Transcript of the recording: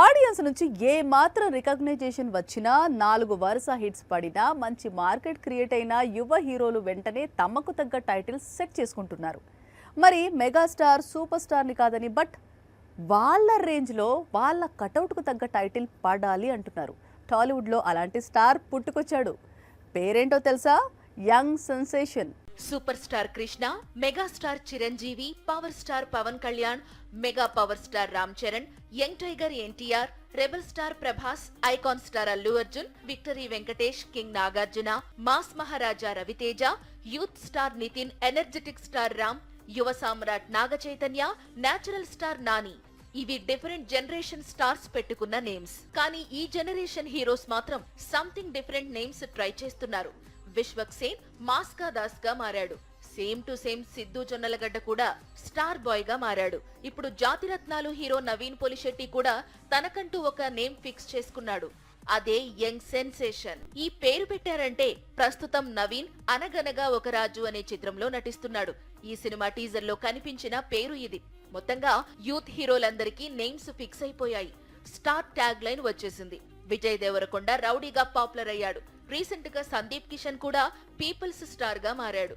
Audience నుంచి ఏ మాత్రం recognition వచ్చినా 4 వరుస హిట్స్ పడినా మంచి మార్కెట్ క్రియేట్ అయిన యువ హీరోలు వెంటనే తమకు తగ్గ టైటిల్స్ సెట్ చేసుకుంటున్నారు. మరి మెగాస్టార్ సూపర్ స్టార్ని కాదని బట్ వాళ్ళ రేంజ్లో వాళ్ళ కటౌట్కు తగ్గ టైటిల్ పడాలి అంటున్నారు. టాలీవుడ్లో అలాంటి స్టార్ పుట్టుకొచ్చాడు. పేరేంటో తెలుసా? Young sensation. Super star Krishna, megastar Chiranjeevi, power star Pawan Kalyan, mega power star Ram Charan, young tiger NTR, rebel star Prabhas, icon star Allu Arjun, victory Venkatesh, king Nagarjuna, mass Maharaja Ravi Teja, youth star Nithiin, energetic star Ram, Yuva Samrat Naga Chaitanya, natural star Nani. ఇవి డిఫరెంట్ జనరేషన్ స్టార్స్ పెట్టుకున్న నేమ్స్. కానీ ఈ జనరేషన్ హీరోస్ మాత్రం something different names try చేస్తున్నారు. విశ్వక్ సేన్ మాస్కా దాస్ గా మారాడు. Same to same Siddhu Jonnalagadda కూడా స్టార్ బాయ్ గా మారాడు. ఇప్పుడు జాతిరత్నాలు హీరో నవీన్ పొలిశెట్టి కూడా తనకంటూ ఒక నేమ్ ఫిక్స్ చేసుకున్నాడు. అదే యంగ్ సెన్సేషన్. ఈ పేరు పెట్టారంటే ప్రస్తుతం నవీన్ అనగనగా ఒక రాజు అనే చిత్రంలో నటిస్తున్నాడు. ఈ సినిమా టీజర్ లో కనిపించిన పేరు ఇది. మొత్తంగా యూత్ హీరోలందరికీ నేమ్స్ ఫిక్స్ అయిపోయాయి. స్టార్ ట్యాగ్ లైన్ వచ్చేసింది. విజయ్ దేవరకొండ రౌడీగా పాపులర్ అయ్యాడు. రీసెంట్ గా సందీప్ కిషన్ కూడా పీపుల్స్ స్టార్ గా మారాడు.